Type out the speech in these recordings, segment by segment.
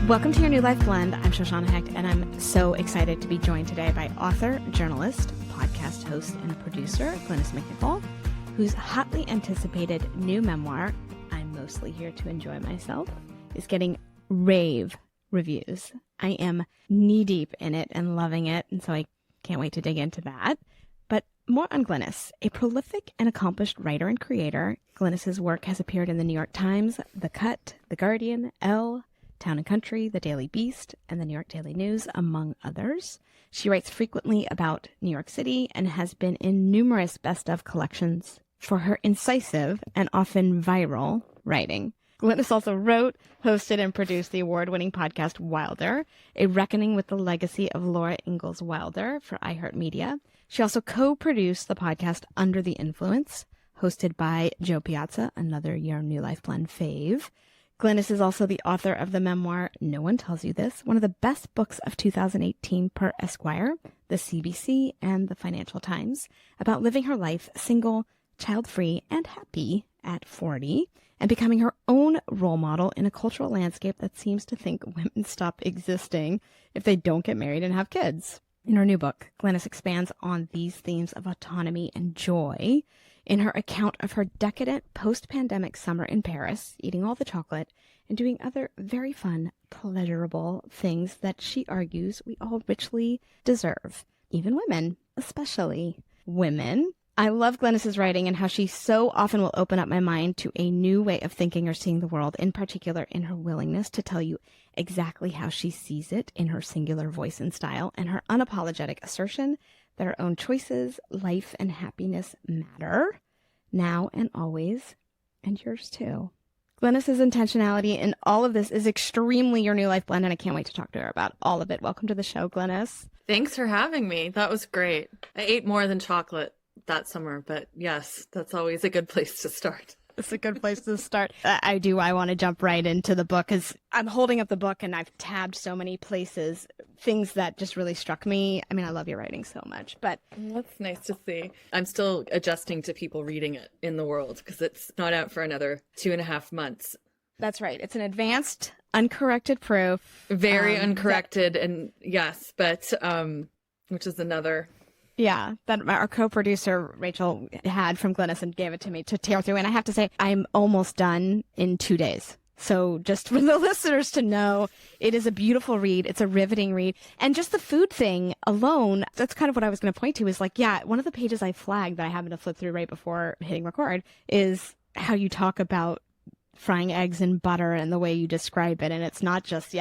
Welcome to your New Life Blend. I'm Shoshana Hecht, and I'm so excited to be joined today by author, journalist, podcast host, and producer Glynnis MacNicol, whose hotly anticipated new memoir, I'm Mostly Here to Enjoy Myself, is getting rave reviews. I am knee-deep in it and loving it, and so I can't wait to dig into that. But more on Glynnis. A prolific and accomplished writer and creator, Glynnis's work has appeared in the New York Times, The Cut, The Guardian, Elle, Town and Country, The Daily Beast, and the New York Daily News, among others. She writes frequently about New York City and has been in numerous best-of collections for her incisive and often viral writing. Glynnis also wrote, hosted, and produced the award-winning podcast Wilder, a reckoning with the legacy of Laura Ingalls Wilder for iHeartMedia. She also co-produced the podcast Under the Influence, hosted by Joe Piazza, another Your New Life Blend fave. Glynnis is also the author of the memoir No One Tells You This, one of the best books of 2018 per Esquire, the CBC, and the Financial Times, about living her life single, child-free, and happy at 40, and becoming her own role model in a cultural landscape that seems to think women stop existing if they don't get married and have kids. In her new book, Glynnis expands on these themes of autonomy and joy in her account of her decadent post-pandemic summer in Paris, eating all the chocolate, and doing other very fun, pleasurable things that she argues we all richly deserve. Even women, especially women. I love Glynnis's writing and how she so often will open up my mind to a new way of thinking or seeing the world, in particular in her willingness to tell you exactly how she sees it in her singular voice and style, and her unapologetic assertion that our own choices, life, and happiness matter, now and always, and yours too. Glynnis's intentionality in all of this is extremely Your New Life Blend, and I can't wait to talk to her about all of it. Welcome to the show, Glynnis. Thanks for having me. That was great. I ate more than chocolate that summer, but yes, that's always a good place to start. It's a good place to start. I want to jump right into the book because I'm holding up the book and I've tabbed so many places, things that just really struck me. I mean, I love your writing so much, but that's nice to see. I'm still adjusting to people reading it in the world because it's not out for another 2.5 months. That's right. It's an advanced, uncorrected proof. Very uncorrected, and yes, but which is another. Yeah, that our co-producer, Rachel, had from Glynnis and gave it to me to tear through. And I have to say, I'm almost done in 2 days. So just for the listeners to know, it is a beautiful read. It's a riveting read. And just the food thing alone, that's kind of what I was going to point to is like, yeah, one of the pages I flagged that I happened to flip through right before hitting record is how you talk about frying eggs in butter and the way you describe it. And it's not just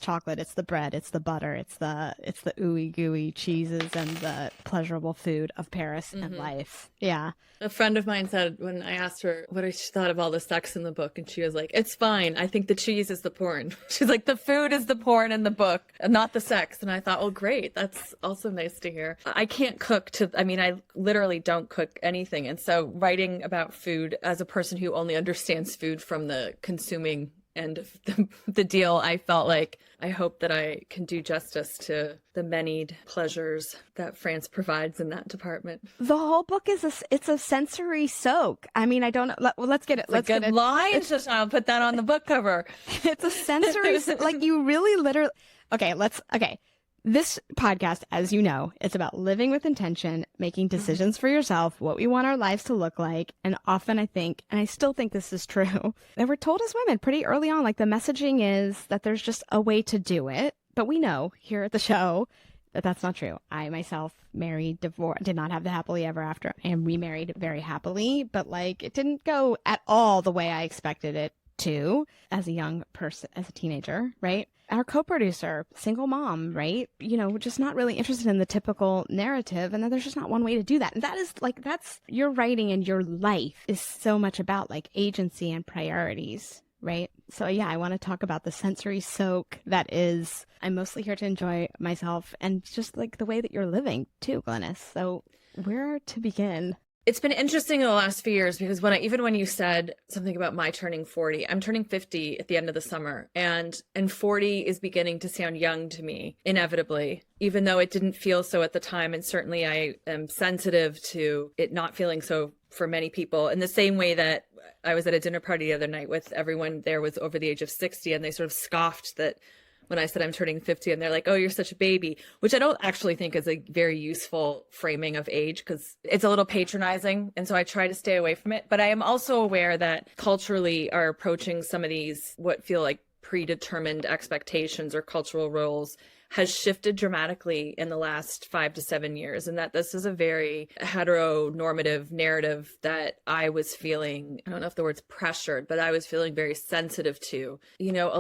chocolate. It's the bread. It's the butter. It's the ooey gooey cheeses and the pleasurable food of Paris and life. Yeah. A friend of mine said when I asked her what she thought of all the sex in the book, and she was like, it's fine. I think the cheese is the porn. She's like, the food is the porn in the book and not the sex. And I thought, oh, great. That's also nice to hear. I can't cook I literally don't cook anything. And so writing about food as a person who only understands food from the consuming end of the deal, I felt like I hope that I can do justice to the many pleasures that France provides in that department. The whole book is it's a sensory soak. I mean, I don't know. Let's get it. Let's get it. Line. I'll put that on the book cover. It's a sensory, like you really literally. Okay. This podcast, as you know, it's about living with intention, making decisions for yourself, what we want our lives to look like. And often I think, and I still think this is true, that we're told as women pretty early on, like the messaging is that there's just a way to do it. But we know here at the show that that's not true. I myself married, divorced, did not have the happily ever after. I am remarried very happily, but like it didn't go at all the way I expected it to as a young person, as a teenager, right? Our co-producer, single mom, right? You know, just not really interested in the typical narrative. And then there's just not one way to do that. And that is like, that's your writing and your life is so much about like agency and priorities, right? So yeah, I want to talk about the sensory soak that is, I'm mostly here to enjoy myself and just like the way that you're living too, Glynnis. So where to begin? It's been interesting in the last few years because even when you said something about my turning 40, I'm turning 50 at the end of the summer, and 40 is beginning to sound young to me, inevitably, even though it didn't feel so at the time. And certainly I am sensitive to it not feeling so for many people, in the same way that I was at a dinner party the other night with everyone there was over the age of 60, and they sort of scoffed that when I said I'm turning 50, and they're like, oh, you're such a baby, which I don't actually think is a very useful framing of age because it's a little patronizing. And so I try to stay away from it. But I am also aware that culturally are approaching some of these, what feel like predetermined expectations or cultural roles, has shifted dramatically in the last 5 to 7 years, and that this is a very heteronormative narrative that I was feeling, I don't know if the word's pressured, but I was feeling very sensitive to. You know,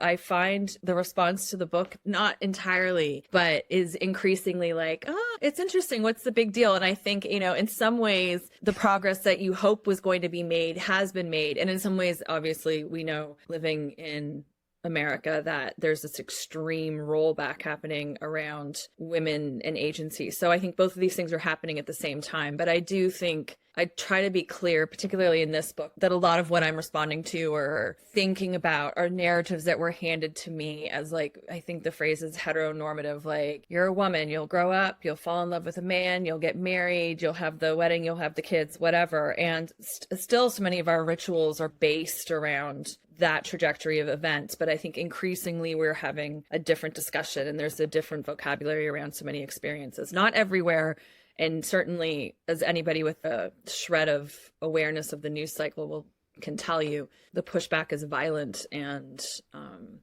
I find the response to the book, not entirely, but is increasingly like, oh, it's interesting. What's the big deal? And I think, you know, in some ways, the progress that you hope was going to be made has been made. And in some ways, obviously, we know living in America that there's this extreme rollback happening around women and agency. So I think both of these things are happening at the same time. But I do think I try to be clear, particularly in this book, that a lot of what I'm responding to or thinking about are narratives that were handed to me as, like, I think the phrase is heteronormative, like, you're a woman, you'll grow up, you'll fall in love with a man, you'll get married, you'll have the wedding, you'll have the kids, whatever. And still so many of our rituals are based around that trajectory of events. But I think increasingly we're having a different discussion, and there's a different vocabulary around so many experiences. Not everywhere. And certainly, as anybody with a shred of awareness of the news cycle can tell you, the pushback is violent and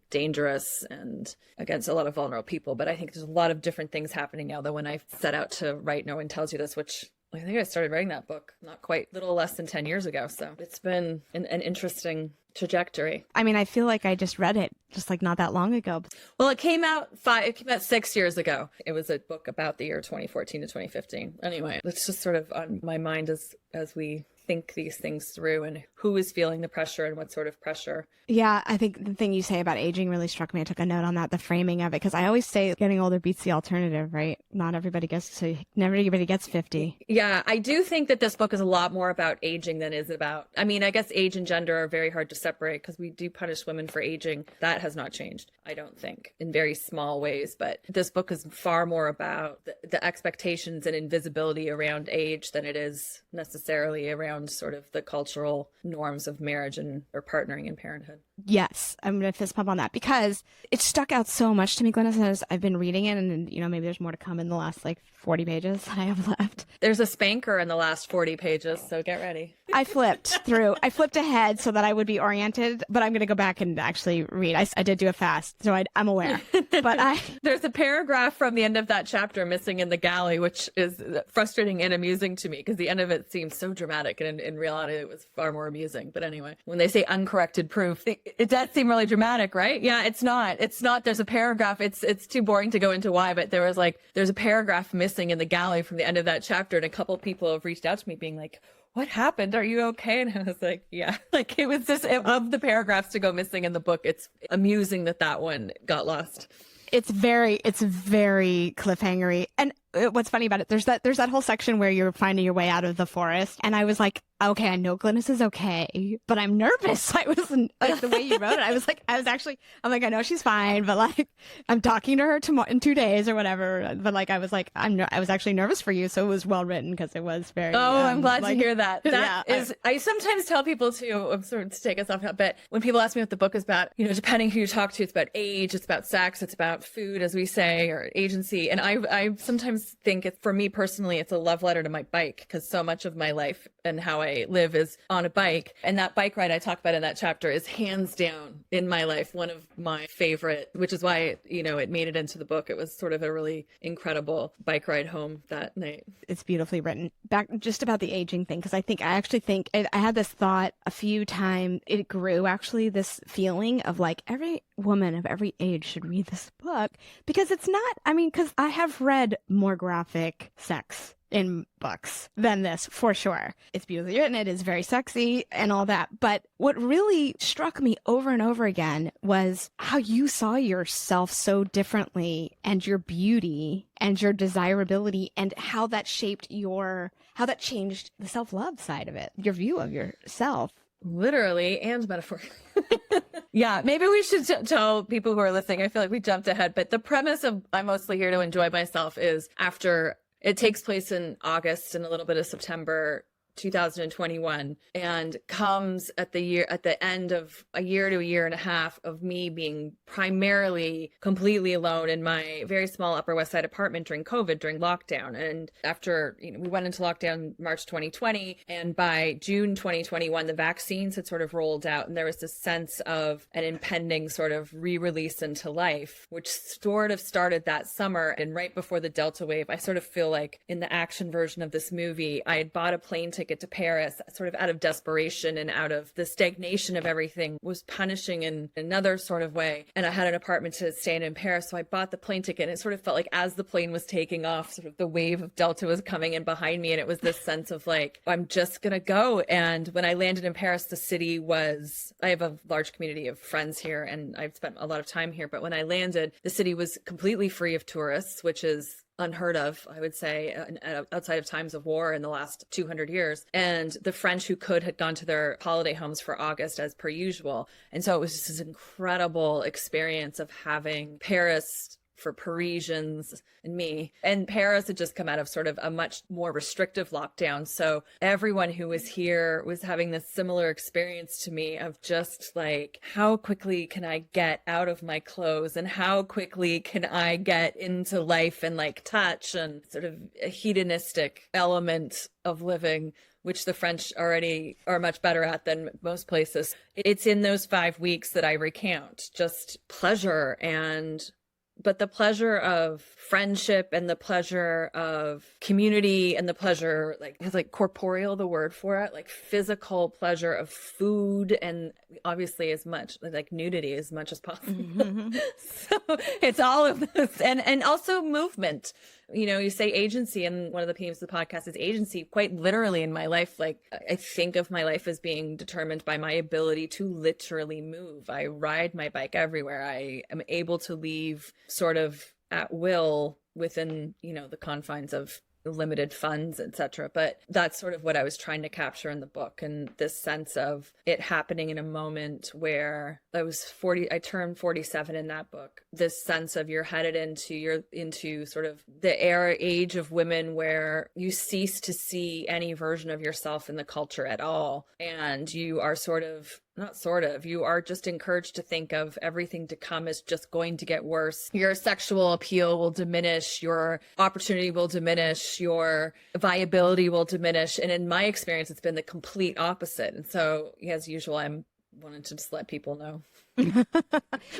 dangerous and against a lot of vulnerable people. But I think there's a lot of different things happening now that when I set out to write No One Tells You This, which I think I started writing that book not quite, little less than 10 years ago. So it's been an interesting trajectory. I mean, I feel like I just read it just like not that long ago. Well, it came out 6 years ago. It was a book about the year 2014 to 2015. Anyway, it's just sort of on my mind as we think these things through and who is feeling the pressure and what sort of pressure. Yeah, I think the thing you say about aging really struck me. I took a note on that, the framing of it, because I always say getting older beats the alternative, right? Never everybody gets 50. Yeah, I do think that this book is a lot more about aging than is about, I mean, I guess age and gender are very hard to separate because we do punish women for aging. That has not changed, I don't think, in very small ways. But this book is far more about the expectations and invisibility around age than it is necessarily around sort of the cultural norms of marriage or partnering and parenthood. Yes, I'm going to fist pump on that because it stuck out so much to me, Glynnis, as I've been reading it, and you know, maybe there's more to come in the last 40 pages I have left. There's a spanker in the last 40 pages, so get ready. I flipped ahead so that I would be oriented, but I'm going to go back and actually read. I did do a fast, so I'm aware. But there's a paragraph from the end of that chapter missing in the galley, which is frustrating and amusing to me because the end of it seems so dramatic, and in reality, it was far more amusing. But anyway, when they say uncorrected proof, it does seem really dramatic, right? Yeah, it's not. There's a paragraph. It's too boring to go into why, but there's a paragraph missing in the galley from the end of that chapter, and a couple of people have reached out to me being like, what happened? Are you okay? And I was like, yeah, it was just of the paragraphs to go missing in the book. It's amusing that one got lost. It's very cliffhangery. And what's funny about it, there's that whole section where you're finding your way out of the forest. And I was like, okay, I know Glynnis is okay, but I'm nervous. I wasn't like the way you wrote it. I'm like, I know she's fine, but I'm talking to her tomorrow in 2 days or whatever. But I was actually nervous for you. So it was well written because it was very. Oh, I'm glad to hear that. I sometimes tell people too, sort of to take us off a bit, when people ask me what the book is about, you know, depending who you talk to, it's about age, it's about sex, it's about food, as we say, or agency. And I sometimes think for me personally, it's a love letter to my bike because so much of my life and how I live is on a bike. And that bike ride I talk about in that chapter is hands down in my life one of my favorite, which is why, it made it into the book. It was sort of a really incredible bike ride home that night. It's beautifully written. Back just about the aging thing, because I actually think I had this thought a few times. It grew actually, this feeling of every woman of every age should read this book because it's not, because I have read more graphic sex in books than this, for sure. It's beautifully written. It is very sexy and all that. But what really struck me over and over again was how you saw yourself so differently, and your beauty and your desirability, and how that how that changed the self-love side of it, your view of yourself. Literally and metaphorically. Yeah, maybe we should tell people who are listening. I feel like we jumped ahead, but the premise of I'm mostly here to enjoy myself is after it takes place in August and a little bit of September 2021, and comes at the end of a year to a year and a half of me being primarily completely alone in my very small Upper West Side apartment during COVID, during lockdown. And after, we went into lockdown March 2020, and by June 2021, the vaccines had sort of rolled out, and there was this sense of an impending sort of re-release into life, which sort of started that summer. And right before the Delta wave, I sort of feel like in the action version of this movie, I had bought a plane ticket to Paris sort of out of desperation and out of the stagnation of everything, was punishing in another sort of way. And I had an apartment to stay in Paris. So I bought the plane ticket, and it sort of felt like as the plane was taking off, sort of the wave of Delta was coming in behind me. And it was this sense of like, I'm just going to go. And when I landed in Paris, the city I have a large community of friends here, and I've spent a lot of time here. But when I landed, the city was completely free of tourists, which is unheard of, I would say, outside of times of war in the last 200 years. And the French who could had gone to their holiday homes for August as per usual. And so it was just this incredible experience of having Paris for Parisians and me. And Paris had just come out of sort of a much more restrictive lockdown. So everyone who was here was having this similar experience to me of just like, how quickly can I get out of my clothes, and how quickly can I get into life and like touch, and sort of a hedonistic element of living, which the French already are much better at than most places. It's in those 5 weeks that I recount just pleasure, but the pleasure of friendship, and the pleasure of community, and the pleasure, like, it's like corporeal, the word for it, like physical pleasure of food, and obviously as much like nudity as much as possible. Mm-hmm. So it's all of this, and also movement. You say agency, and one of the themes of the podcast is agency. Quite literally in my life, like, I think of my life as being determined by my ability to literally move. I ride my bike everywhere. I am able to leave sort of at will within, the confines of limited funds, etc. But that's sort of what I was trying to capture in the book, and this sense of it happening in a moment where I turned 47 in that book. This sense of you're headed into sort of the age of women where you cease to see any version of yourself in the culture at all, and you are you are just encouraged to think of everything to come as just going to get worse. Your sexual appeal will diminish, your opportunity will diminish, your viability will diminish. And in my experience, it's been the complete opposite. And so, as usual, I'm wanted to just let people know.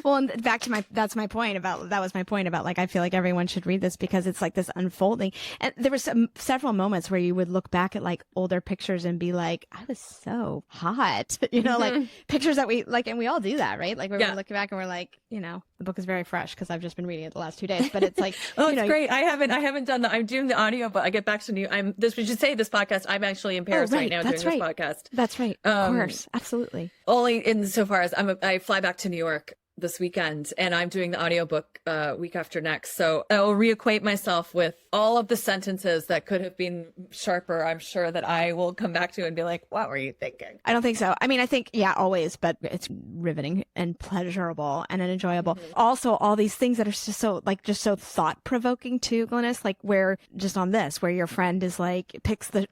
Well, and that was my point about like, I feel like everyone should read this because it's like this unfolding. And there was several moments where you would look back at like older pictures and be like, I was so hot, like pictures that we like, and we all do that, right? Like we look back and we're like, the book is very fresh because I've just been reading it the last 2 days, but it's like, it's great. I haven't done that. I'm doing the audio, but I get back to we should say this podcast. I'm actually in Paris right now doing this podcast. That's right. Of course. Absolutely. Only insofar as I fly back to New York this weekend, and I'm doing the audiobook week after next. So I will reacquaint myself with all of the sentences that could have been sharper. I'm sure that I will come back to and be like, what were you thinking? I don't think so. I mean, I think, always, but it's riveting and pleasurable and enjoyable. Mm-hmm. Also, all these things that are just so thought provoking too, Glynnis, like where your friend is like,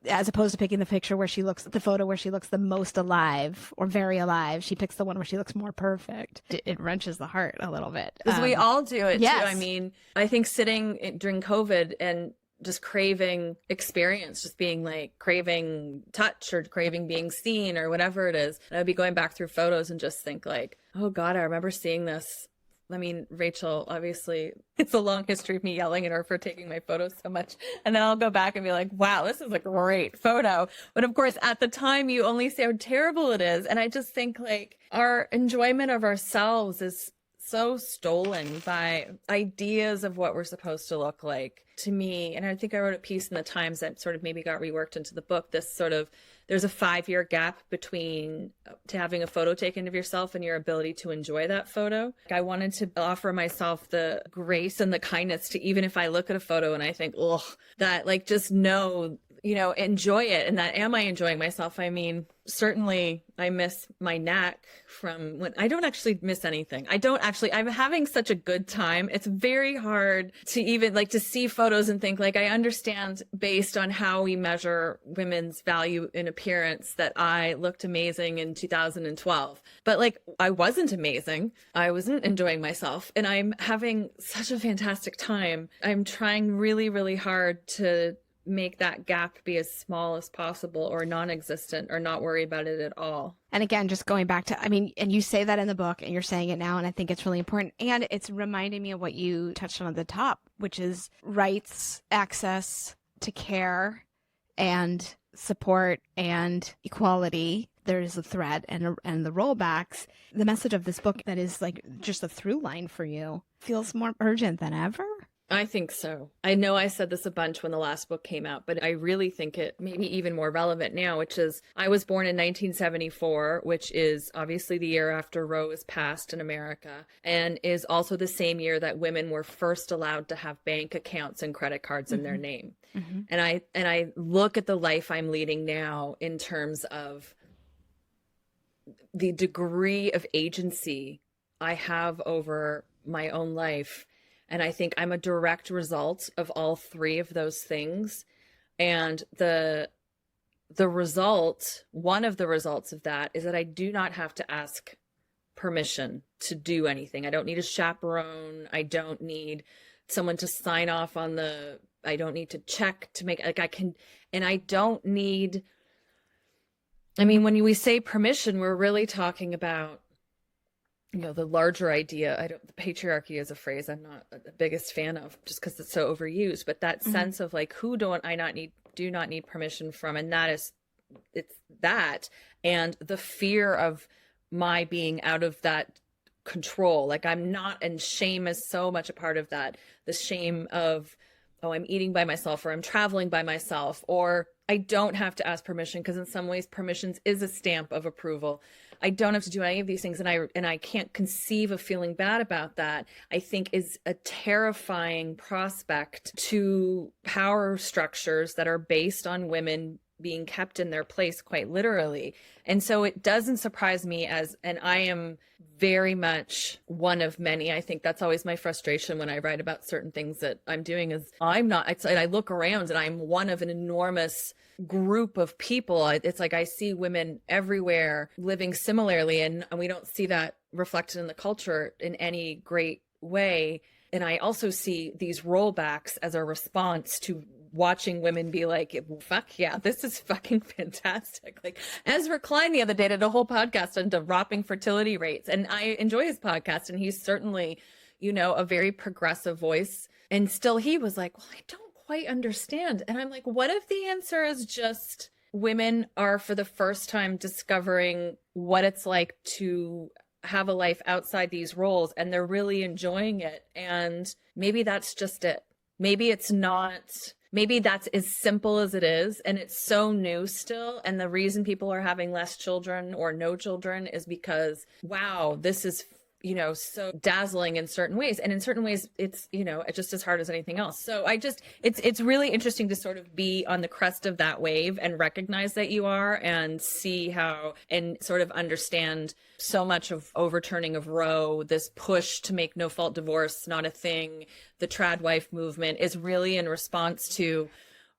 as opposed to picking the picture where she looks, the photo where she looks the most alive or very alive, she picks the one where she looks more perfect. It wrenches the heart a little bit. Because we all do it too. I mean, I think sitting during COVID and just craving experience, just being like craving touch or craving being seen or whatever it is. And I'd be going back through photos and just think like, oh God, I remember seeing this. I mean, Rachel, obviously, it's a long history of me yelling at her for taking my photos so much. And then I'll go back and be like, wow, this is a great photo. But of course, at the time, you only see how terrible it is. And I just think like our enjoyment of ourselves is so stolen by ideas of what we're supposed to look like. To me, and I think I wrote a piece in the Times that sort of maybe got reworked into the book, this sort of, there's a 5-year gap between to having a photo taken of yourself and your ability to enjoy that photo. I wanted to offer myself the grace and the kindness to, even if I look at a photo and I think, ugh, that like, just know, you know, enjoy it. And that, am I enjoying myself? I mean, certainly I miss my neck from when I don't actually miss anything. I'm having such a good time. It's very hard to even like to see photos and think like, I understand based on how we measure women's value in appearance that I looked amazing in 2012, but like, I wasn't amazing. I wasn't enjoying myself, and I'm having such a fantastic time. I'm trying really, really hard to make that gap be as small as possible, or non-existent, or not worry about it at all. And again, just going back to, I mean, and you say that in the book and you're saying it now, and I think it's really important. And it's reminding me of what you touched on at the top, which is rights, access to care and support and equality. There's a thread and the rollbacks. The message of this book that is like just a through line for you feels more urgent than ever. I think so. I know I said this a bunch when the last book came out, but I really think it may be even more relevant now, which is I was born in 1974, which is obviously the year after Roe was passed in America, and is also the same year that women were first allowed to have bank accounts and credit cards in their name. Mm-hmm. And I look at the life I'm leading now in terms of the degree of agency I have over my own life. And I think I'm a direct result of all three of those things. And the result, one of the results of that is that I do not have to ask permission to do anything. I don't need a chaperone. I don't need someone to sign off on I don't need to check to make, like I can, and I don't need, I mean, when we say permission, we're really talking about, you know, the larger idea. The patriarchy is a phrase I'm not the biggest fan of just because it's so overused, but that sense of like, who do not need permission from? And it's that, and the fear of my being out of that control. Like I'm not, and shame is so much a part of that. The shame of, oh, I'm eating by myself, or I'm traveling by myself, or I don't have to ask permission, because in some ways permissions is a stamp of approval. I don't have to do any of these things, and I can't conceive of feeling bad about that. I think is a terrifying prospect to power structures that are based on women being kept in their place, quite literally. And so it doesn't surprise me and I am very much one of many. I think that's always my frustration when I write about certain things that I'm doing is I look around and I'm one of an enormous group of people. It's like I see women everywhere living similarly, and we don't see that reflected in the culture in any great way. And I also see these rollbacks as a response to watching women be like, fuck yeah, this is fucking fantastic. Like Ezra Klein the other day did a whole podcast on dropping fertility rates, and I enjoy his podcast, and he's certainly, you know, a very progressive voice. And still he was like, well, I don't quite understand. And I'm like, what if the answer is just women are for the first time discovering what it's like to have a life outside these roles, and they're really enjoying it. And maybe that's just it. Maybe it's not, maybe that's as simple as it is. And it's so new still. And the reason people are having less children or no children is because, wow, this is, you know, so dazzling in certain ways. And in certain ways, it's, you know, just as hard as anything else. So it's really interesting to sort of be on the crest of that wave and recognize that you are, and see how, and sort of understand so much of overturning of Roe, this push to make no fault divorce not a thing, the trad wife movement is really in response to,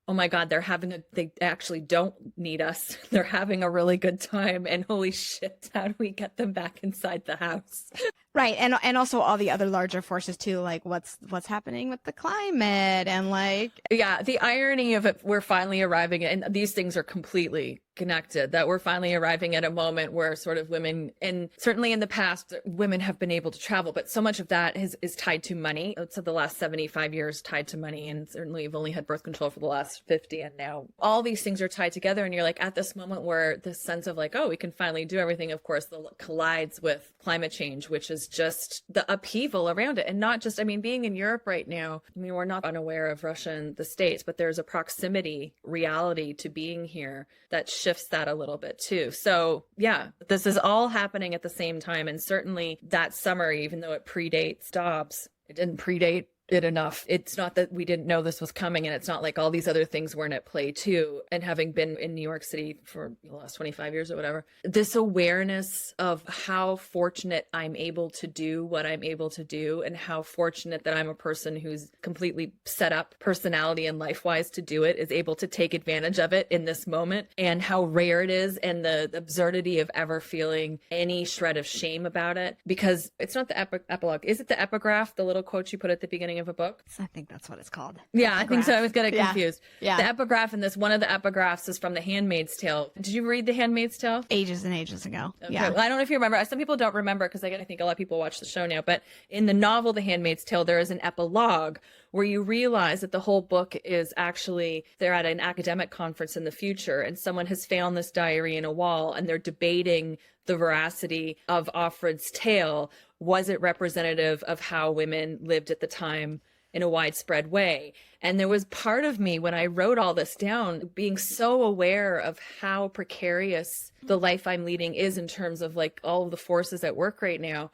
oh my God, they actually don't need us. They're having a really good time. And holy shit, how do we get them back inside the house? Right. And also all the other larger forces too, like what's happening with the climate and like. Yeah, the irony of it, we're finally arriving at, and these things are completely connected, that we're finally arriving at a moment where sort of women, and certainly in the past, women have been able to travel, but so much of that is tied to money. So the last 75 years tied to money, and certainly we've only had birth control for the last 50, and now all these things are tied together. And you're like at this moment where the sense of like, oh, we can finally do everything, of course, collides with climate change, which is is just the upheaval around it. And not just, I mean, being in Europe right now, I mean, we're not unaware of Russia and the States, but there's a proximity reality to being here that shifts that a little bit too. So yeah, this is all happening at the same time. And certainly that summer, even though it predates Dobbs, it didn't predate it enough. It's not that we didn't know this was coming, and it's not like all these other things weren't at play too. And having been in New York City for the last 25 years or whatever, this awareness of how fortunate I'm able to do what I'm able to do, and how fortunate that I'm a person who's completely set up personality and life-wise to do it, is able to take advantage of it in this moment, and how rare it is, and the absurdity of ever feeling any shred of shame about it. Because it's not the epilogue. Is it the epigraph, the little quote you put at the beginning of a book? I think that's what it's called. Yeah, epigraph. I think so. I was getting confused. Yeah. The epigraph in this, one of the epigraphs is from The Handmaid's Tale. Did you read The Handmaid's Tale? Ages and ages ago. Okay. Yeah. Well, I don't know if you remember. Some people don't remember because I think a lot of people watch the show now. But in the novel The Handmaid's Tale, there is an epilogue where you realize that the whole book is actually, they're at an academic conference in the future, and someone has found this diary in a wall, and they're debating the veracity of Offred's tale. Was it representative of how women lived at the time in a widespread way? And there was part of me when I wrote all this down, being so aware of how precarious the life I'm leading is in terms of like all of the forces at work right now.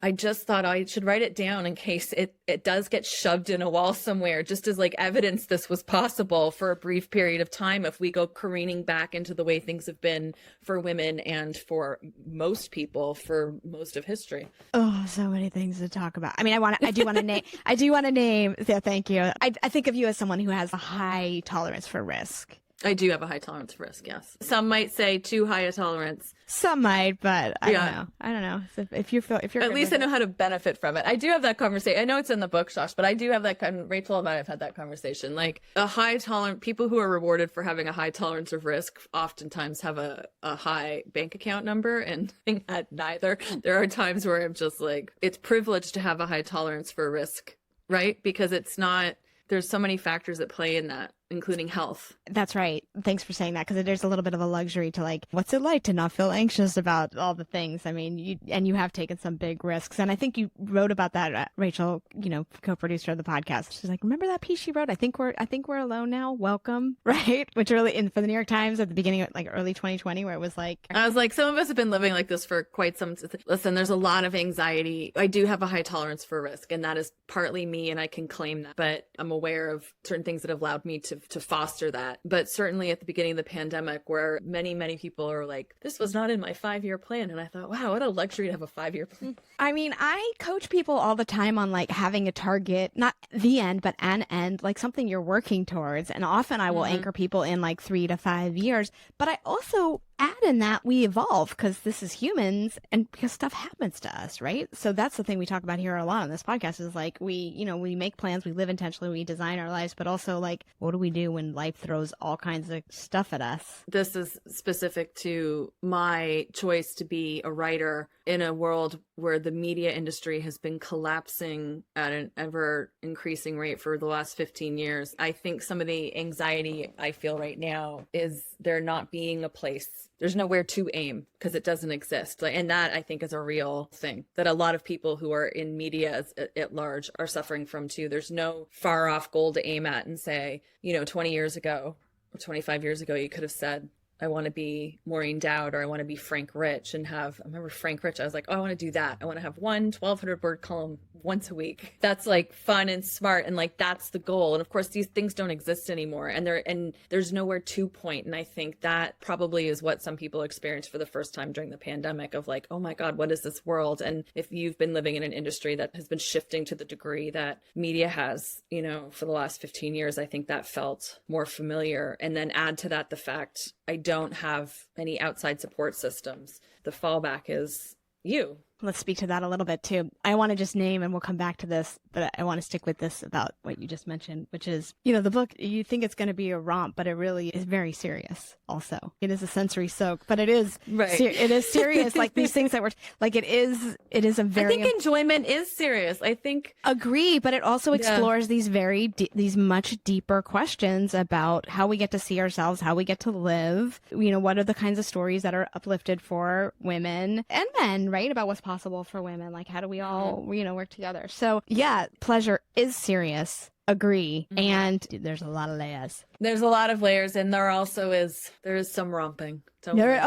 I just thought I should write it down in case it does get shoved in a wall somewhere, just as like evidence this was possible for a brief period of time if we go careening back into the way things have been for women and for most people for most of history. Oh, so many things to talk about. I mean, I do want to name, yeah, thank you. I think of you as someone who has a high tolerance for risk. I do have a high tolerance for risk, yes. Some might say too high a tolerance. Some might, but I don't know. So if you're at least I know how to benefit from it. I do have that conversation. I know it's in the book, Josh, but I do have that Rachel and I have had that conversation. Like a high tolerant, people who are rewarded for having a high tolerance of risk oftentimes have a high bank account number, and at neither. There are times where I'm just like, it's privileged to have a high tolerance for risk, right? Because it's not, there's so many factors that play in that, including health. That's right. Thanks for saying that, because there's a little bit of a luxury to like, what's it like to not feel anxious about all the things? I mean, you have taken some big risks, and I think you wrote about that, Rachel, co-producer of the podcast. She's like, remember that piece she wrote? I think we're alone now. Welcome, right? Which really, for the New York Times at the beginning of like early 2020, where it was like, I was like, some of us have been living like this for quite some. Listen, there's a lot of anxiety. I do have a high tolerance for risk, and that is partly me, and I can claim that. But I'm aware of certain things that have allowed me to foster that. But certainly at the beginning of the pandemic, where many, many people are like, this was not in my 5-year plan. And I thought, wow, what a luxury to have a 5-year plan. I mean, I coach people all the time on like having a target, not the end, but an end, like something you're working towards. And often I will anchor people in like 3 to 5 years. But I also add in that we evolve, because this is humans and because stuff happens to us, right? So that's the thing we talk about here a lot on this podcast is like we make plans, we live intentionally, we design our lives, but also like, what do we do when life throws all kinds of stuff at us? This is specific to my choice to be a writer in a world where the media industry has been collapsing at an ever increasing rate for the last 15 years. I think some of the anxiety I feel right now is there not being a place. There's nowhere to aim because it doesn't exist. And that I think is a real thing that a lot of people who are in media at large are suffering from too. There's no far off goal to aim at and say, 20 years ago or 25 years ago, you could have said, I want to be Maureen Dowd, or I want to be Frank Rich and I remember Frank Rich, I was like, oh, I want to do that. I want to have one 1,200 word column once a week. That's like fun and smart. And like, that's the goal. And of course, these things don't exist anymore. And there's nowhere to point. And I think that probably is what some people experienced for the first time during the pandemic of like, oh my God, what is this world? And if you've been living in an industry that has been shifting to the degree that media has, for the last 15 years, I think that felt more familiar. And then add to that the fact I don't have any outside support systems. The fallback is you. Let's speak to that a little bit too. I want to just name, and we'll come back to this, but I want to stick with this about what you just mentioned, which is, the book, you think it's going to be a romp, but it really is very serious also. It is a sensory soak, but it is, right. It is serious. Like these things that were, like it is a very... I think enjoyment is serious. I think... Agree, but it also explores these these much deeper questions about how we get to see ourselves, how we get to live, what are the kinds of stories that are uplifted for women and men, right? About what's possible possible for women? Like, how do we all, work together? So yeah, pleasure is serious. Agree. And there's a lot of layers. There's a lot of layers, and there is some romping. There's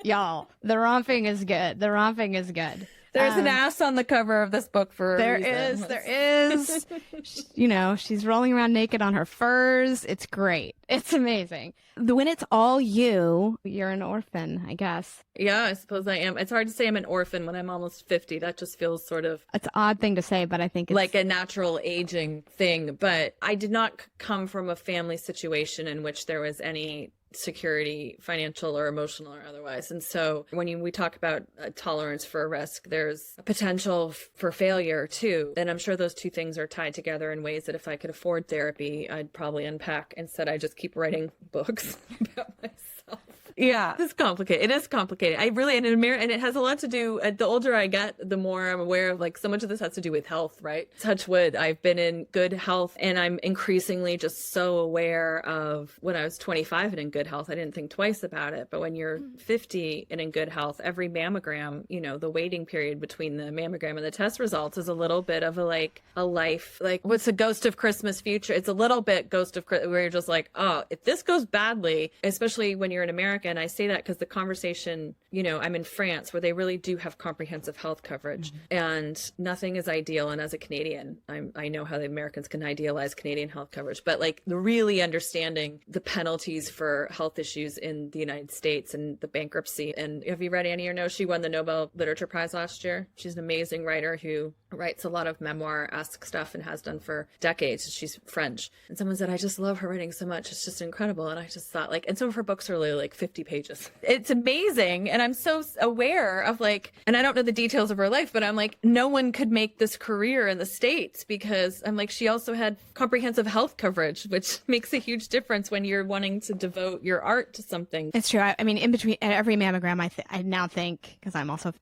y'all. The romping is good. There's an ass on the cover of this book for a reason. There is. She's rolling around naked on her furs. It's great. It's amazing. When it's all you're an orphan, I guess. Yeah, I suppose I am. It's hard to say I'm an orphan when I'm almost 50. That just feels sort of... It's an odd thing to say, but I think it's... like a natural aging thing. But I did not come from a family situation in which there was any security, financial or emotional or otherwise. And so when we talk about tolerance for a risk, there's a potential for failure too. And I'm sure those two things are tied together in ways that if I could afford therapy, I'd probably unpack. Instead, I just keep writing books about myself. Yeah, it's complicated. It is complicated. And it has a lot to do, the older I get, the more I'm aware of, like, so much of this has to do with health, right? Touch wood, I've been in good health, and I'm increasingly just so aware of when I was 25 and in good health, I didn't think twice about it. But when you're 50 and in good health, every mammogram, the waiting period between the mammogram and the test results is a little bit of a life, like, what's the Ghost of Christmas Future? It's a little bit Ghost of Christmas, where you're just like, oh, if this goes badly, especially when you're in America. And I say that because the conversation, I'm in France where they really do have comprehensive health coverage, and nothing is ideal. And as a Canadian, I know how the Americans can idealize Canadian health coverage, but like really understanding the penalties for health issues in the United States and the bankruptcy. And have you read Annie Ernaux? She won the Nobel Literature Prize last year. She's an amazing writer who writes a lot of memoir-esque stuff and has done for decades. She's French. And someone said, I just love her writing so much. It's just incredible. And I just thought, and some of her books are really like 50 pages. It's amazing. And I'm so aware of and I don't know the details of her life, but I'm like, no one could make this career in the States, because I'm like, she also had comprehensive health coverage, which makes a huge difference when you're wanting to devote your art to something. It's true. I mean, in between at every mammogram, I now think, because I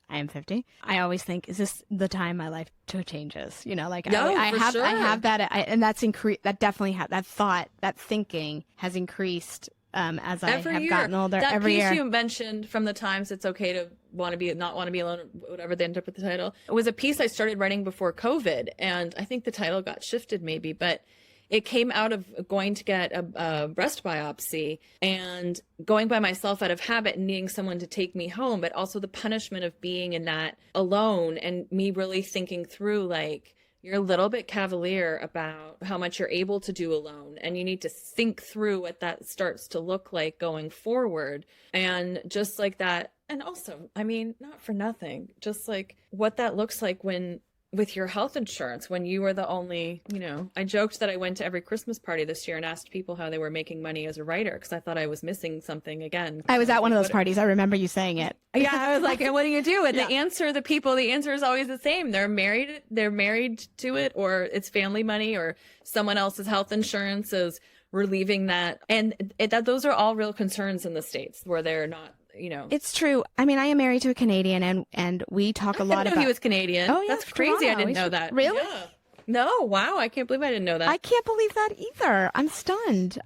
am 50, I always think, is this the time my life changes? I have that, and that's that definitely that thinking has increased as I have gotten older. That every piece year. You mentioned from the Times, it's okay to not want to be alone, whatever they end up with the title. It was a piece I started writing before COVID, and I think the title got shifted maybe, but it came out of going to get a breast biopsy and going by myself out of habit and needing someone to take me home, but also the punishment of being in that alone, and me really thinking through, you're a little bit cavalier about how much you're able to do alone, and you need to think through what that starts to look like going forward. And just like that. And also, I mean, not for nothing, just what that looks like with your health insurance, when you are the only, I joked that I went to every Christmas party this year and asked people how they were making money as a writer, because I thought I was missing something again. I was at one of those parties. I remember you saying it. Yeah, I was like, and what do you do? And the answer is always the same. They're married to it, or it's family money, or someone else's health insurance is relieving that. And those are all real concerns in the States where they're not, It's true. I mean, I am married to a Canadian, and we talk a lot about... he was Canadian. Oh, yeah. That's crazy. I didn't know that. Really? Yeah. No, wow, I can't believe I didn't know that. I can't believe that either. I'm stunned.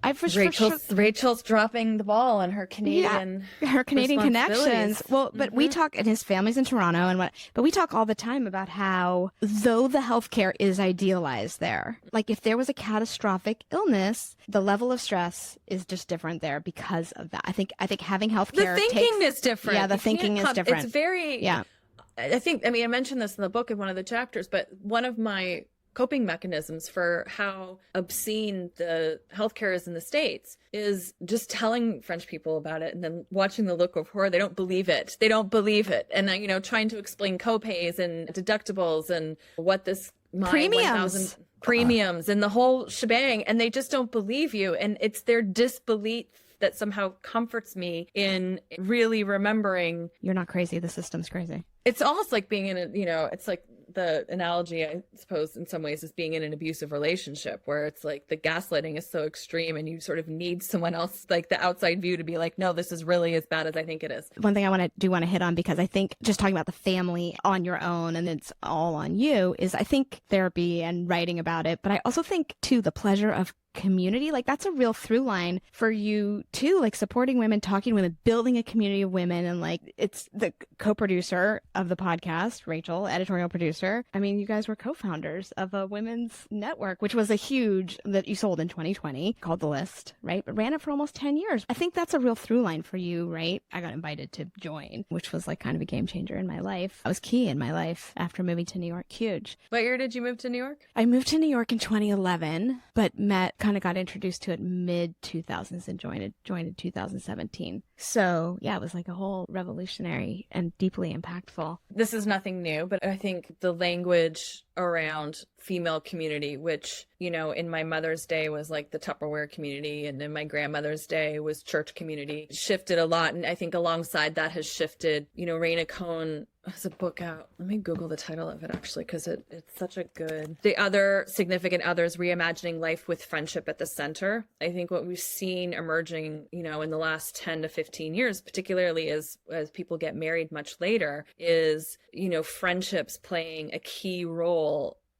Rachel's dropping the ball on her Canadian connections. Well, but we talk, and his family's in Toronto, but we talk all the time about how, though the healthcare is idealized there, if there was a catastrophic illness, the level of stress is just different there because of that. I think having healthcare, the thinking is different. Yeah, the thinking is different. It's very I mentioned this in the book in one of the chapters, but one of my coping mechanisms for how obscene the healthcare is in the States is just telling French people about it and then watching the look of horror. They don't believe it. And then, trying to explain copays and deductibles and what this premiums and the whole shebang. And they just don't believe you. And it's their disbelief that somehow comforts me in really remembering. You're not crazy. The system's crazy. It's almost like being in it's like the analogy, I suppose, in some ways, is being in an abusive relationship where it's like the gaslighting is so extreme and you sort of need someone else, like the outside view, to be like, no, this is really as bad as I think it is. One thing I want to hit on, because I think just talking about the family on your own and it's all on you, is I think therapy and writing about it, but I also think too the pleasure of community. Like that's a real through line for you too, like supporting women, talking to women, building a community of women. And like, it's the co-producer of the podcast, Rachel, editorial producer. I mean, you guys were co-founders of a women's network, which was a huge that you sold in 2020 called The List, right? But ran it for almost 10 years. I think that's a real through line for you, right? I got invited to join, which was like kind of a game changer in my life. I was key in my life after moving to New York. Huge. What year did you move to New York? I moved to New York in 2011, but kind of got introduced to it mid 2000s and joined in 2017. So yeah, it was like a whole revolutionary and deeply impactful. This is nothing new, but I think the language around female community, which, you know, in my mother's day was like the Tupperware community, and in my grandmother's day was church community, shifted a lot. And I think alongside that has shifted, you know, Raina Cohn has a book out. Let me Google the title of it actually, because it's such a good, The Other Significant Others, Reimagining Life with Friendship at the Center. I think what we've seen emerging, you know, in the last 10 to 15 years, particularly as people get married much later, is, you know, friendships playing a key role,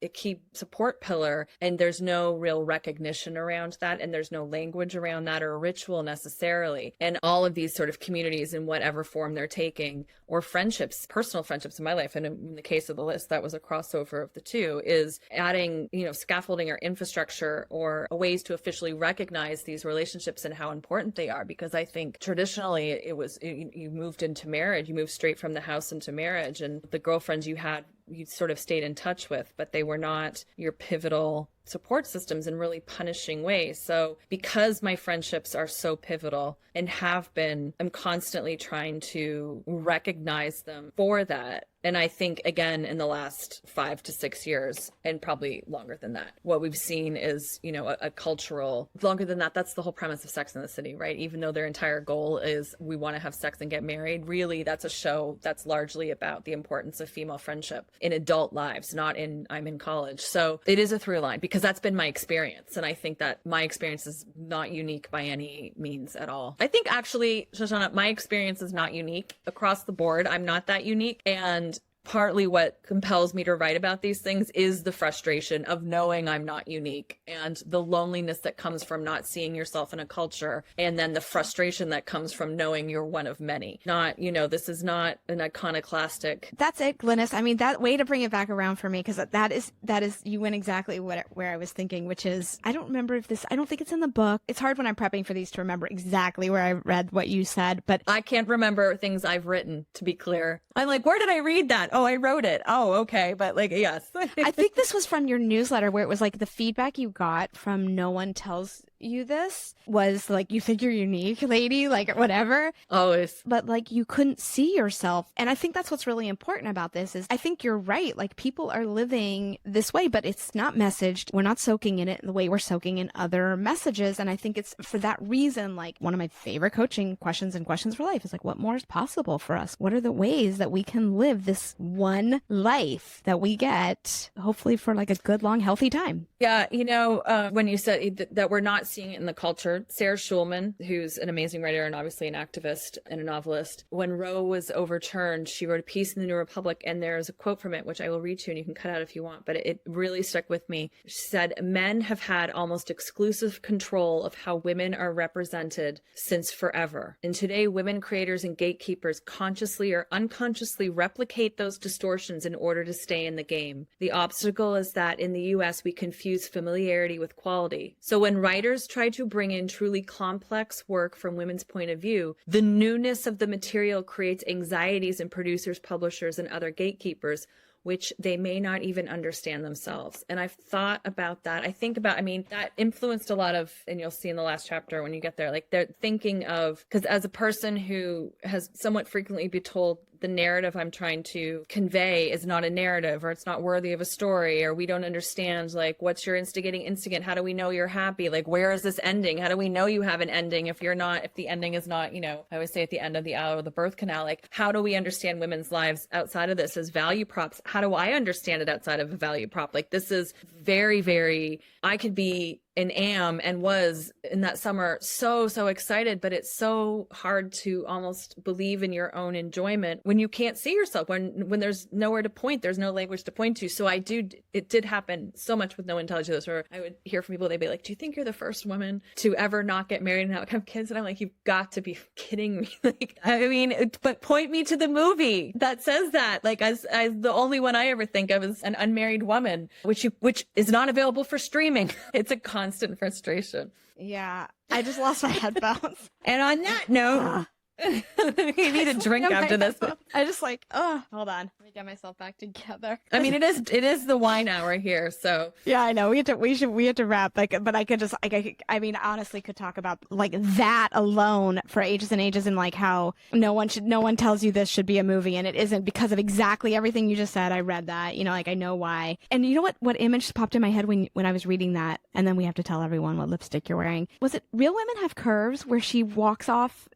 a key support pillar, and there's no real recognition around that, and there's no language around that or ritual necessarily. And all of these sort of communities in whatever form they're taking, or friendships, personal friendships in my life, and in the case of The List, that was a crossover of the two, is adding, you know, scaffolding or infrastructure or ways to officially recognize these relationships and how important they are. Because I think traditionally it was, you moved into marriage, you moved straight from the house into marriage, and the girlfriends you had, you sort of stayed in touch with, but they were not your pivotal support systems in really punishing ways. So because my friendships are so pivotal and have been, I'm constantly trying to recognize them for that. And I think, again, in the last 5 to 6 years, and probably longer than that, what we've seen is, you know, a cultural, longer than that, that's the whole premise of Sex and the City, right? Even though their entire goal is we want to have sex and get married, really that's a show that's largely about the importance of female friendship in adult lives, not in I'm in college. So it is a through line because that's been my experience. And I think that my experience is not unique by any means at all. I think actually, Shoshana, my experience is not unique across the board. I'm not that unique. And partly what compels me to write about these things is the frustration of knowing I'm not unique and the loneliness that comes from not seeing yourself in a culture, and then the frustration that comes from knowing you're one of many. Not, you know, this is not an iconoclastic. That's it, Glynnis. I mean, that way to bring it back around for me, because that is, you went exactly where I was thinking, which is, I don't remember if this, I don't think it's in the book. It's hard when I'm prepping for these to remember exactly where I read what you said, but I can't remember things I've written, to be clear. I'm like, where did I read that? Oh, I wrote it. Oh, okay. But like, yes. I think this was from your newsletter where it was like the feedback you got from No One Tells You This was like, you think you're unique, lady, like whatever. Always. But like you couldn't see yourself. And I think that's what's really important about this is I think you're right. Like people are living this way, but it's not messaged. We're not soaking in it the way we're soaking in other messages. And I think it's for that reason, like one of my favorite coaching questions and questions for life is like, what more is possible for us? What are the ways that we can live this one life that we get, hopefully for like a good, long, healthy time? Yeah. You know, when you said that we're not seeing it in the culture, Sarah Schulman, who's an amazing writer and obviously an activist and a novelist, when Roe was overturned, she wrote a piece in the New Republic, and there's a quote from it, which I will read to you and you can cut out if you want, but it really stuck with me. She said, men have had almost exclusive control of how women are represented since forever. And today, women creators and gatekeepers consciously or unconsciously replicate those distortions in order to stay in the game. The obstacle is that in the US, we confuse familiarity with quality. So when writers try to bring in truly complex work from women's point of view, the newness of the material creates anxieties in producers, publishers, and other gatekeepers, which they may not even understand themselves. And I've thought about that. I mean, that influenced a lot of, and you'll see in the last chapter when you get there, like they're thinking of, because as a person who has somewhat frequently been told the narrative I'm trying to convey is not a narrative, or it's not worthy of a story, or we don't understand, like, what's your instigating instigant? How do we know you're happy? Like, where is this ending? How do we know you have an ending if the ending is not, you know, I always say at the end of the hour of the birth canal, like, how do we understand women's lives outside of this as value props? How do I understand it outside of a value prop? Like, this is very, very, I could be and am and was in that summer so excited, but it's so hard to almost believe in your own enjoyment when you can't see yourself, when there's nowhere to point, there's no language to point to. So it did happen so much with No Intelligence, where I would hear from people, they'd be like, do you think you're the first woman to ever not get married and not have kids? And I'm like, you've got to be kidding me. Like, I mean, but point me to the movie that says that. Like, as the only one I ever think of is An Unmarried Woman, which is not available for streaming. It's a constant frustration. Yeah. I just lost my headphones. And on that note, you need a drink after this. I just like, hold on. Let me get myself back together. I mean, it is the wine hour here, so yeah, I know we have to wrap. Like, but I could just I mean, honestly, could talk about like that alone for ages and ages, and like how no one tells you this should be a movie, and it isn't, because of exactly everything you just said. I read that, like I know why, and you know what image popped in my head when I was reading that, and then we have to tell everyone what lipstick you're wearing. Was it Real Women Have Curves, where she walks off?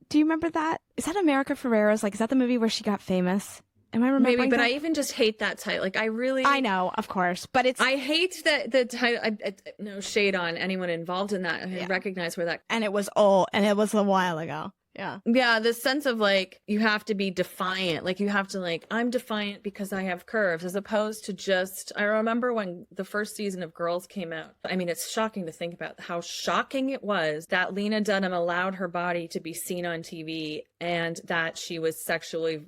Do you remember that? Is that America Ferrera's? Like, is that the movie where she got famous? Am I remembering? Maybe, but that? I even just hate that title. Like, I know, of course, but I hate that the title. No shade on anyone involved in that. I recognize where that. And it was old, and it was a while ago. Yeah. Yeah. The sense of like, you have to be defiant. Like, you have to like, I'm defiant because I have curves, as opposed to just, I remember when the first season of Girls came out. I mean, it's shocking to think about how shocking it was that Lena Dunham allowed her body to be seen on TV, and that she was sexually,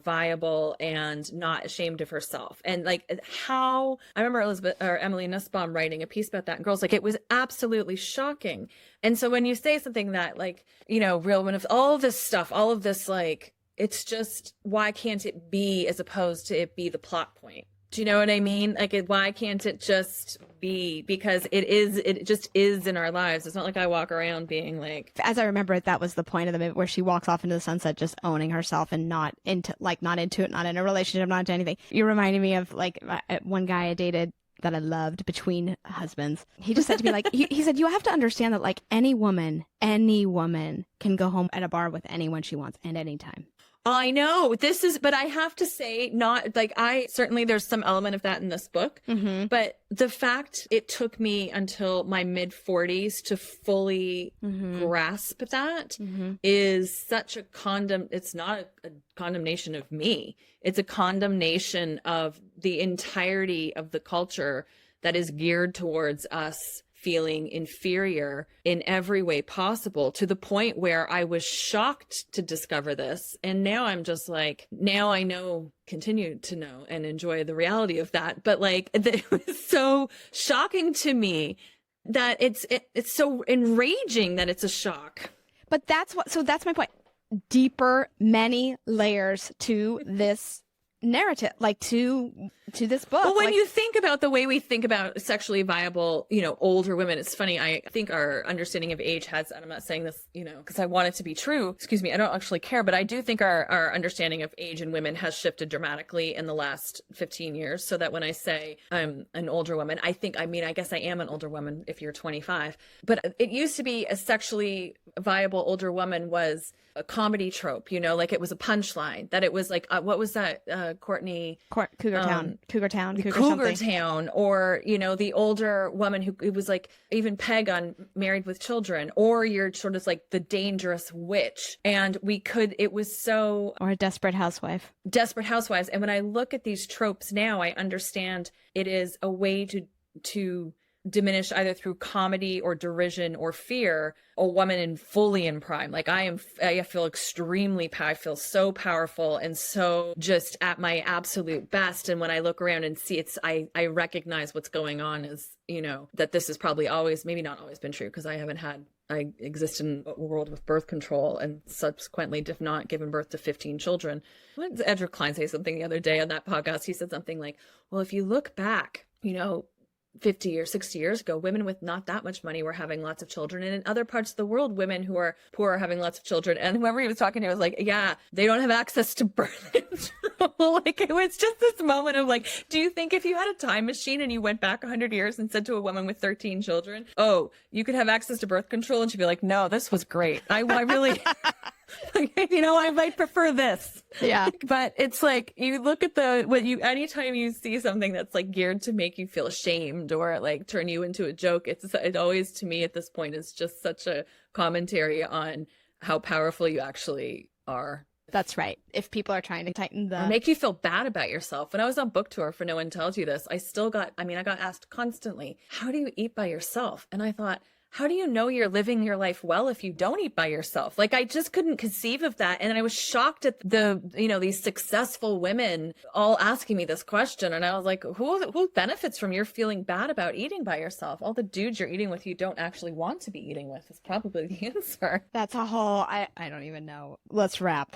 viable and not ashamed of herself. And like, how I remember Emily Nussbaum writing a piece about that in Girls, like, it was absolutely shocking. And so when you say something that like, Real Women of all of this stuff, all of this, like, it's just, why can't it be, as opposed to it be the plot point? Do you know what I mean? Like, why can't it just be? Because it just is in our lives. It's not like I walk around being like, as I remember it, that was the point of the movie, where she walks off into the sunset, just owning herself and not into it, not in a relationship, not into anything. You reminded me of like one guy I dated that I loved between husbands. He just said to me, like, he said, you have to understand that like any woman can go home at a bar with anyone she wants at any time. I know but I have to say, not like, certainly there's some element of that in this book, but the fact it took me until my mid 40s to fully grasp that is such a it's not a condemnation of me. It's a condemnation of the entirety of the culture that is geared towards us feeling inferior in every way possible, to the point where I was shocked to discover this. And now I'm just like, now I continue to know and enjoy the reality of that. But like, it was so shocking to me that it's so enraging that it's a shock. But that's my point. Deeper, many layers to this narrative, like to this book. Well, when you think about the way we think about sexually viable, older women, it's funny. I think our understanding of age has, and I'm not saying this, because I want it to be true. Excuse me. I don't actually care, but I do think our understanding of age and women has shifted dramatically in the last 15 years. So that when I say I'm an older woman, I guess I am an older woman if you're 25, but it used to be a sexually viable older woman was a comedy trope, like it was a punchline, that it was like, what was that? Cougar Town, or the older woman who it was like, even Peg on Married with Children, or you're sort of like the dangerous witch, and it was so, or a Desperate Housewives. And when I look at these tropes now, I understand it is a way to diminish, either through comedy or derision or fear, a woman fully in prime. Like I feel I feel so powerful and so just at my absolute best. And when I look around and see I recognize what's going on is, that this has probably maybe not always been true, because I exist in a world with birth control and subsequently have not given birth to 15 children. What did Edric Klein say something the other day on that podcast? He said something like, well, if you look back, 50 or 60 years ago, women with not that much money were having lots of children. And in other parts of the world, women who are poor are having lots of children. And whoever he was talking to was like, yeah, they don't have access to birth control. Like, it was just this moment of like, do you think if you had a time machine and you went back 100 years and said to a woman with 13 children, oh, you could have access to birth control? And she'd be like, no, this was great. I really... Like, I might prefer this. Yeah. But it's like, you look at anytime you see something that's like geared to make you feel ashamed or like turn you into a joke, it always, to me at this point, is just such a commentary on how powerful you actually are. That's right. If people are trying to tighten Or make you feel bad about yourself. When I was on book tour for No One Tells You This, I got asked constantly, how do you eat by yourself? And I thought, how do you know you're living your life well if you don't eat by yourself? Like, I just couldn't conceive of that. And I was shocked at these successful women all asking me this question. And I was like, who benefits from your feeling bad about eating by yourself? All the dudes you're eating with you don't actually want to be eating with is probably the answer. That's a whole, I don't even know. Let's wrap.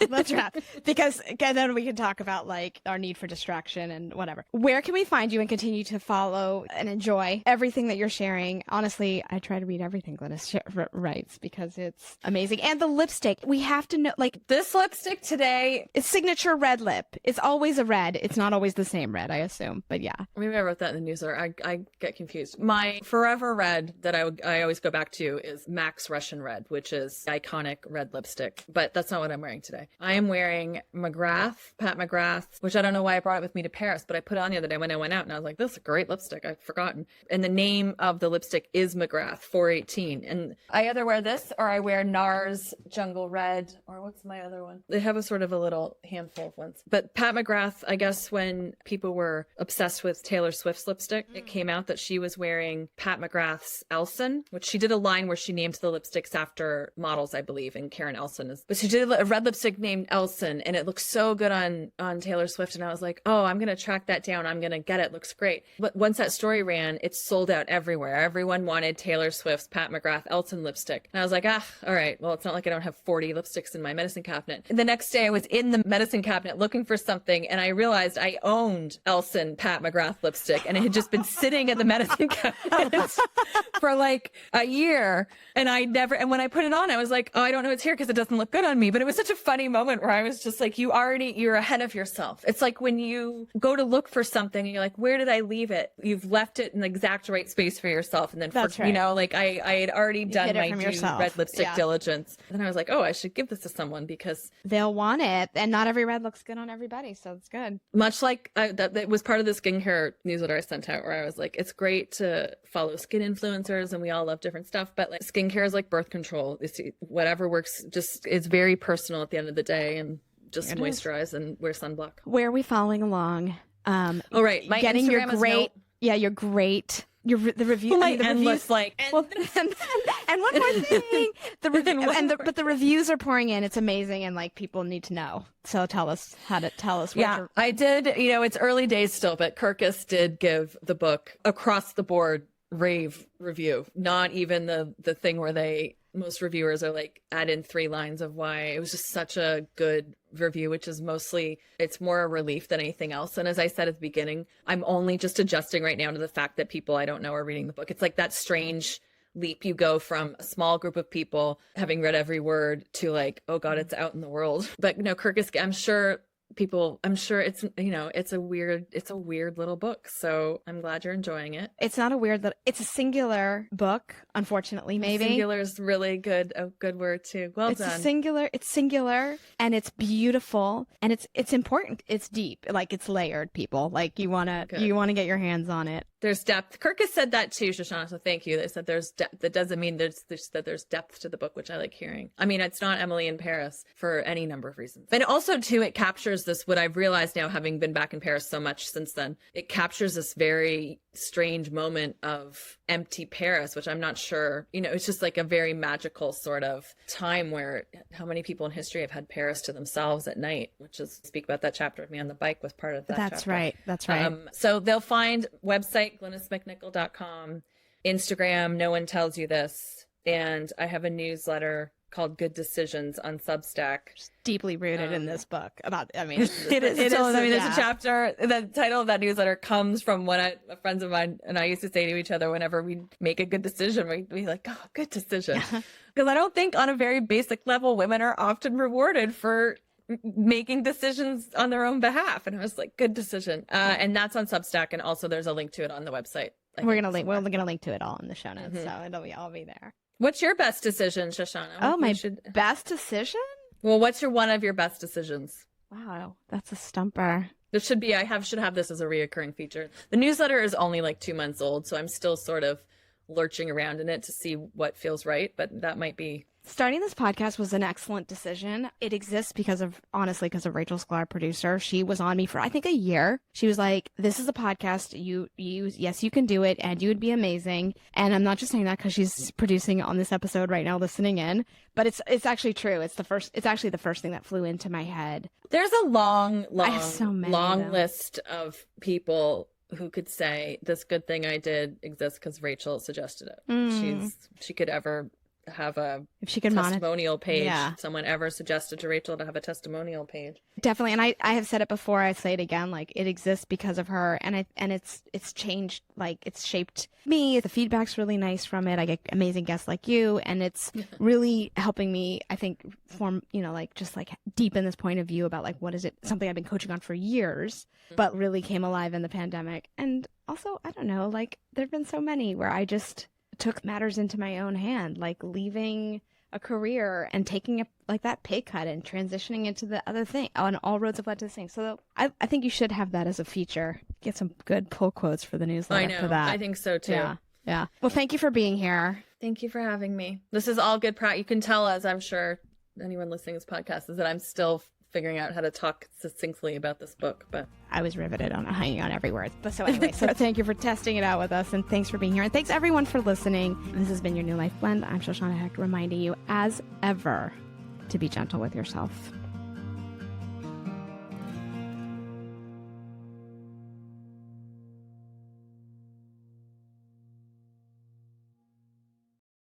Let's wrap. Because then we can talk about like our need for distraction and whatever. Where can we find you and continue to follow and enjoy everything that you're sharing? Honestly, I try to read everything Glynnis writes because it's amazing. And the lipstick, we have to know, like, this lipstick today, it's signature red lip. It's always a red. It's not always the same red, I assume. But yeah. Maybe I wrote that in the newsletter. I get confused. My forever red that I always go back to is Max Russian Red, which is iconic red lipstick. But that's not what I'm wearing today. I am wearing Pat McGrath, which I don't know why I brought it with me to Paris, but I put it on the other day when I went out and I was like, this is a great lipstick. I'd forgotten. And the name of the lipstick is McGrath 418. And I either wear this or I wear NARS Jungle Red, or what's my other one? They have a sort of a little handful of ones. But Pat McGrath, I guess when people were obsessed with Taylor Swift's lipstick, it came out that she was wearing Pat McGrath's Elson, which she did a line where she named the lipsticks after models, I believe, and Karen Elson is. But she did a red lipstick named Elson, and it looks so good on Taylor Swift, and I was like, oh, I'm gonna track that down, I'm gonna get it, looks great. But once that story ran, it sold out everywhere. Everyone wanted Taylor Swift's Pat McGrath Elson lipstick, and I was like, all right, well, it's not like I don't have 40 lipsticks in my medicine cabinet. And the next day I was in the medicine cabinet looking for something, and I realized I owned Elson Pat McGrath lipstick, and it had just been sitting in the medicine cabinet for like a year, and when I put it on, I was like, oh, I don't know it's here because it doesn't look good on me. But it was such a funny moment where I was just like, you're ahead of yourself. It's like when you go to look for something and you're like, where did I leave it? You've left it in the exact right space for yourself. And then, like I had already done my red lipstick diligence. And I was like, oh, I should give this to someone because they'll want it. And not every red looks good on everybody. So it's good. Much like that was part of the skincare newsletter I sent out where I was like, it's great to follow skin influencers and we all love different stuff. But like skincare is like birth control. It's whatever works. Just it's very personal at the end of the day, and just moisturize and wear sunblock. Where are we following along? Oh, right. My getting Instagram your great, your great, the review, the reviews, like, and one more thing, but the reviews are pouring in. It's amazing, and like people need to know. So tell us. Yeah, I did. It's early days still, but Kirkus did give the book across the board rave review. Not even the thing where most reviewers are like add in 3 lines of why it was just such a good review, which is mostly, it's more a relief than anything else. And as I said at the beginning, I'm only just adjusting right now to the fact that people I don't know are reading the book. It's like that strange leap you go from a small group of people having read every word to like, oh God, it's out in the world. But no, Kirkus, I'm sure it's it's a weird little book, so I'm glad you're enjoying it. It's not a weird little, it's a singular book, unfortunately. Maybe singular is really good, a good word too. Well done. It's singular and it's beautiful and it's important. It's deep, like it's layered. People like you want to get your hands on it. There's depth. Kirkus said that too, Shoshana, so thank you. They said there's depth. That doesn't mean there's depth to the book, which I like hearing. I mean, it's not Emily in Paris for any number of reasons. And also too, it captures this, what I've realized now, having been back in Paris so much since then, it captures this very strange moment of empty Paris, which I'm not sure, it's just like a very magical sort of time where how many people in history have had Paris to themselves at night, which is, speak about that chapter of me on the bike was part of that chapter. That's right. So they'll find website, GlynnisMacNicol.com, Instagram, No One Tells You This, and I have a newsletter called Good Decisions on Substack. Deeply rooted in this book about, it is. There's a chapter, the title of that newsletter comes from what friends of mine and I used to say to each other whenever we make a good decision, we'd be like, oh, good decision. Because I don't think on a very basic level, women are often rewarded for making decisions on their own behalf. And I was like, good decision. And that's on Substack. And also there's a link to it on the website. We're going to link to it all in the show notes. So it'll all be there. What's your best decision, Shoshana? Oh, my best decision? Well, what's one of your best decisions? Wow, that's a stumper. This should be, should have this as a reoccurring feature. The newsletter is only like 2 months old, so I'm still sort of lurching around in it to see what feels right, but that might be. Starting this podcast was an excellent decision. It exists because of Rachel Sklar, producer. She was on me for, I think, a year. She was like, this is a podcast. Yes, you can do it, and you would be amazing. And I'm not just saying that because she's producing on this episode right now, listening in, but it's actually true. It's actually the first thing that flew into my head. There's a long long list of people who could say this good thing I did exists because Rachel suggested it. She could ever have a testimonial page. Yeah. Someone ever suggested to Rachel to have a testimonial page. Definitely. And I have said it before, I say it again, like it exists because of her, and it's changed, like it's shaped me. The feedback's really nice from it. I get amazing guests like you, and it's really helping me, I think, form, just like deepen this point of view about like what is it, something I've been coaching on for years, but really came alive in the pandemic. And also, I don't know, like there've been so many where I just took matters into my own hand, like leaving a career and taking that pay cut and transitioning into the other thing. And all roads have led to the same. So I think you should have that as a feature. Get some good pull quotes for the newsletter. I know. For that. I think so too. Yeah. Well, thank you for being here. Thank you for having me. This is all good practice. You can tell, as I'm sure anyone listening to this podcast, is that I'm still figuring out how to talk succinctly about this book, but I was riveted on hanging on every word. But so anyway, so thank you for testing it out with us, and thanks for being here, and thanks everyone for listening. This has been your New Life Blend. I'm Shoshana Hecht, reminding you as ever to be gentle with yourself.